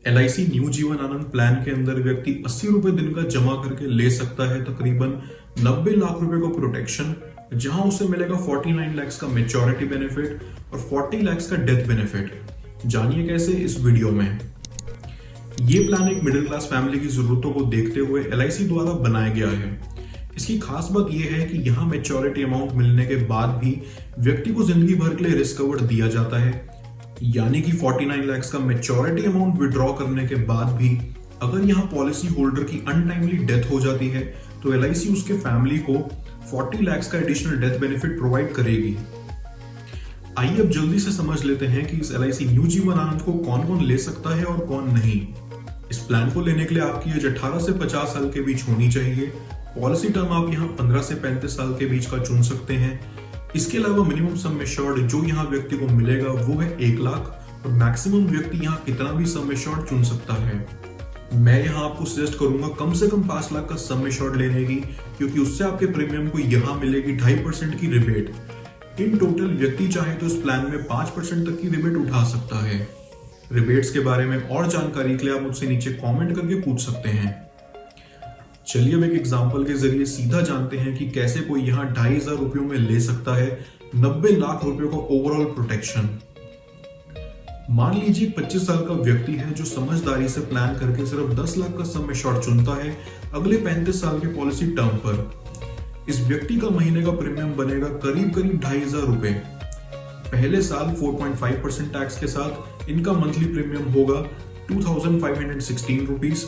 LIC new Jeevan आनंद plan के अंदर व्यक्ति 80 रुपए दिन का जमा करके ले सकता है तकरीबन 90 लाख रुपए का प्रोटेक्शन, जहां उसे मिलेगा 49 लाख का मेच्योरिटी बेनिफिट और 40 लाख का डेथ बेनिफिट। जानिए कैसे इस वीडियो में। ये प्लान एक मिडिल क्लास फैमिली की जरूरतों को देखते हुए LIC द्वारा बनाया गया है। इसकी खास बात यह है कि यहाँ मेच्योरिटी अमाउंट मिलने के बाद भी व्यक्ति को जिंदगी भर के लिए रिस्क कवर दिया जाता है, यानी कि 49 लाख का मेच्योरिटी अमाउंट विड्रॉ करने के बाद भी अगर यहाँ पॉलिसी होल्डर की अनटाइमली डेथ हो जाती है तो LIC उसके फैमिली को 40 लाख का एडिशनल डेथ बेनिफिट प्रोवाइड करेगी। आइए अब जल्दी से समझ लेते हैं कि इस LIC न्यू जीवन आनंद को कौन कौन ले सकता है और कौन नहीं। इस प्लान को लेने के लिए आपकी एज 18 से 50 साल के बीच होनी चाहिए। पॉलिसी टर्म आप यहाँ 15 से 35 साल के बीच का चुन सकते हैं। इसके अलावा मिनिमम सम एश्योर्ड जो यहाँ व्यक्ति को मिलेगा वो है 1 लाख और मैक्सिमम व्यक्ति यहाँ कितना भी सम एश्योर्ड चुन सकता है। मैं यहाँ आपको सजेस्ट करूंगा कम से कम 5 लाख का सम एश्योर्ड लेने की, क्योंकि उससे आपके प्रीमियम को यहाँ मिलेगी 2.5% की रिबेट। इन टोटल व्यक्ति चाहे तो इस प्लान में 5% तक की रिबेट उठा सकता है। रिबेट्स के बारे में और जानकारी के लिए आप मुझसे नीचे कमेंट करके पूछ सकते हैं। चलिए अब एक एग्जांपल के जरिए सीधा जानते हैं कि कैसे कोई यहाँ 2,500 रुपयों में ले सकता है 90 लाख रुपयों का ओवरऑल प्रोटेक्शन। मान लीजिए 25 साल का व्यक्ति है जो समझदारी से प्लान करके सिर्फ 10 लाख का सम एश्योर्ड चुनता है अगले 35 साल के पॉलिसी टर्म पर। इस व्यक्ति का महीने का प्रीमियम बनेगा करीब 2,500 रुपए। पहले साल 4.5% टैक्स के साथ इनका मंथली प्रीमियम होगा 2,516 रुपीज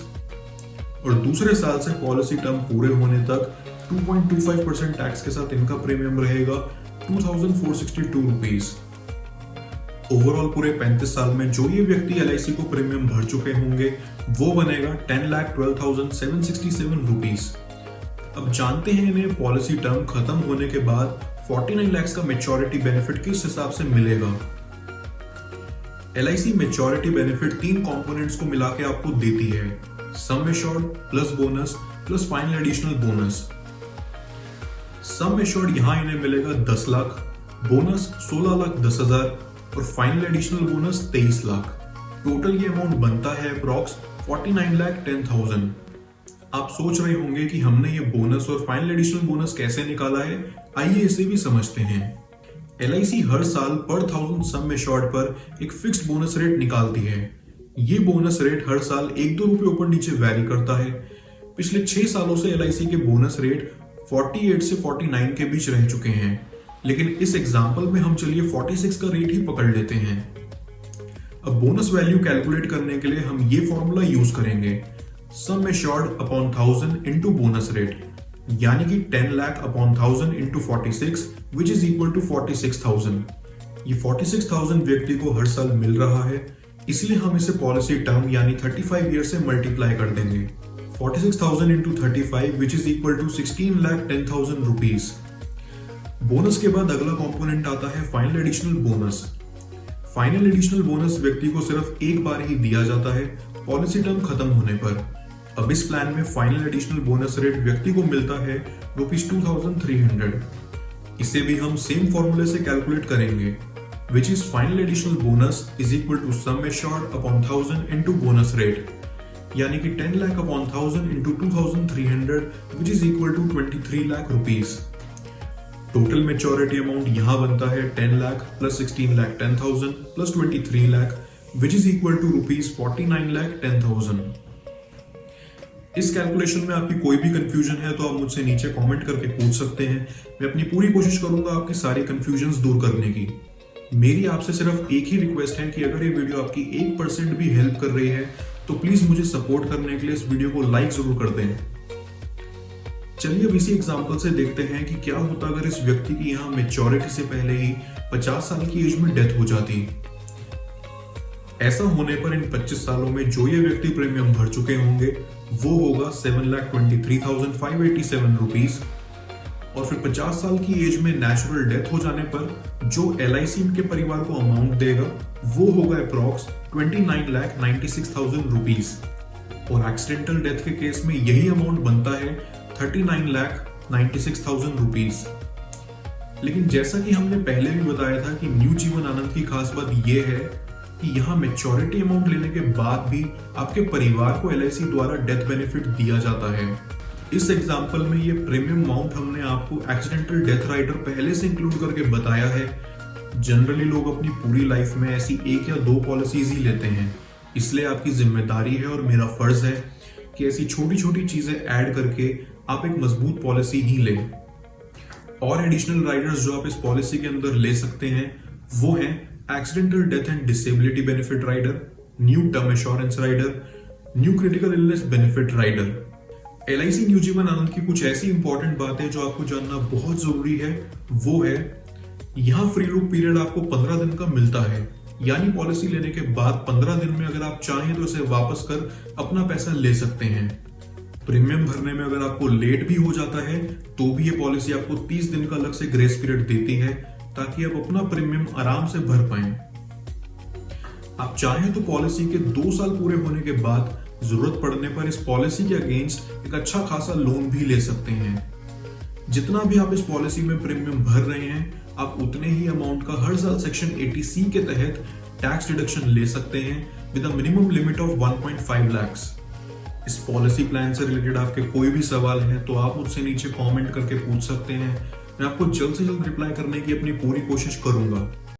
और दूसरे साल से पॉलिसी टर्म पूरे होने तक 2.25% टैक्स के साथ इनका प्रीमियम रहेगा 2,462 रुपीज। ओवरऑल पूरे 35 साल में जो ये व्यक्ति LIC को प्रीमियम भर चुके होंगे वो बनेगा 10,12,767 रुपीज। अब जानते हैं इन्हें पॉलिसी टर्म खत्म होने के बाद 49 लाख का मेच्योरिटी बेनिफिट किस हिसाब से मिलेगा। LIC मेच्योरिटी बेनिफिट 3 कंपोनेंट्स को मिला के आपको देती है, sum assured plus bonus plus final additional bonus. Sum assured यहां इन्हें मिलेगा 10 लाख, बोनस 16,10,000 और final additional bonus 23 lakh. Total ये अमाउंट बनता है अप्रॉक्स 49,10,000। आप सोच रहे होंगे कि हमने ये बोनस और फाइनल एडिशनल बोनस कैसे निकाला है, आइए इसे भी समझते हैं। LIC हर साल पर 1000 सम एश्योर्ड पर एक फिक्स्ड बोनस रेट निकालती है। ये बोनस रेट हर साल 1-2 रुपए ऊपर नीचे वैरी करता है। पिछले 6 सालों से LIC के बोनस रेट 48 से 49 के बीच रह चुके हैं, लेकिन इस एग्जांपल में हम चलिए 46 का रेट ही पकड़ लेते हैं। अब बोनस वैल्यू कैलकुलेट करने के लिए हम ये फॉर्मूला यूज करेंगे, sum assured upon 1000 into bonus rate, यानी कि 10 lakh upon 1000 into 46 which is equal to 46,000। ये 46,000 व्यक्ति को हर साल मिल रहा है, इसलिए हम इसे पॉलिसी टर्म यानी 35 ईयर से मल्टीप्लाई कर देंगे। 46,000 into 35 which is equal to 16,10,000 rupees. Bonus के बाद अगला कंपोनेंट आता है final additional bonus. Final additional bonus व्यक्ति को सिर्फ एक बार ही दिया जाता है पॉलिसी टर्म खत्म होने पर। अब इस प्लान में फाइनल एडिशनल बोनस रेट व्यक्ति को मिलता है ₹2,300। इसे भी हम सेम फॉर्मूले से कैलकुलेट करेंगे, which is final additional bonus is equal to sum assured upon 1000 into bonus rate, यानी कि 10 lakh upon 1000 into 2,300 which is equal to 23 lakh rupees. Total maturity amount यहाँ बनता है 10 lakh plus 16 lakh 10,000 plus 23 lakh which is equal to ₹49,10,000। इस calculation में आपकी कोई भी कंफ्यूजन है तो आप मुझसे नीचे कमेंट करके पूछ सकते हैं। मैं अपनी पूरी कोशिश करूंगा आपकी सारी कंफ्यूजन्स दूर करने की। मेरी आपसे सिर्फ एक ही रिक्वेस्ट है कि अगर ये वीडियो आपकी 1% भी हेल्प कर रही है तो प्लीज मुझे सपोर्ट करने के लिए इस वीडियो को लाइक जरूर कर दें। चलिए अब इसी एग्जांपल से देखते हैं कि क्या होता अगर इस व्यक्ति की यहाँ मेच्योरिटी से पहले ही 50 साल की एज में डेथ हो जाती। ऐसा होने पर इन 25 सालों में जो ये व्यक्ति प्रीमियम भर चुके होंगे वो होगा 7,23,587 रुपीज और फिर 50 साल की एज में नेचुरल डेथ हो जाने पर जो LIC इनके परिवार को अमाउंट देगा वो होगा अप्रॉक्स 29,96,000 रुपीज और एक्सीडेंटल डेथ के केस में यही अमाउंट बनता है 39,96,000 रुपीज। लेकिन जैसा कि हमने पहले भी बताया था कि न्यू जीवन आनंद की खास बात यह है कि यहाँ मैच्योरिटी अमाउंट लेने के बाद भी आपके परिवार को LIC द्वारा डेथ बेनिफिट दिया जाता है। इस एग्जाम्पल में ये प्रीमियम अमाउंट हमने आपको एक्सीडेंटल डेथ राइडर पहले से इंक्लूड करके बताया है। जनरली लोग अपनी पूरी लाइफ में ऐसी 1 या 2 पॉलिसीज ही लेते हैं, इसलिए आपकी जिम्मेदारी है और मेरा फर्ज है कि ऐसी छोटी छोटी चीजें ऐड करके आप एक मजबूत पॉलिसी ही लें। और एडिशनल राइडर्स जो आप इस पॉलिसी के अंदर ले सकते हैं वो हैं accidental death and disability benefit rider, new term assurance rider, new critical illness benefit rider. LIC new Jeevan Anand की कुछ ऐसी इंपॉर्टेंट बातें जो आपको जानना बहुत जरूरी है वो है, यहाँ फ्री लुक पीरियड आपको 15 दिन का मिलता है, यानी पॉलिसी लेने के बाद 15 दिन में अगर आप चाहें तो इसे वापस कर अपना पैसा ले सकते हैं। प्रीमियम भरने में अगर आपको लेट भी हो जाता है तो भी ये पॉलिसी आपको 30 दिन का अलग से ग्रेस पीरियड देती है ताकि आप अपना प्रीमियम आराम से भर पाएं। आप चाहें तो पॉलिसी के 2 साल पूरे होने के बाद जरूरत पड़ने पर इस पॉलिसी के अगेंस्ट एक अच्छा खासा लोन भी ले सकते हैं। जितना भी आप इस पॉलिसी में प्रीमियम भर रहे हैं आप उतने ही अमाउंट का हर साल सेक्शन 80C के तहत टैक्स डिडक्शन ले सकते हैं with a minimum limit of 1.5 lakh. इस पॉलिसी प्लान से रिलेटेड आपके कोई भी सवाल हैं तो आप मुझसे नीचे कमेंट करके पूछ सकते हैं। मैं आपको जल्द से जल्द रिप्लाई करने की अपनी पूरी कोशिश करूंगा।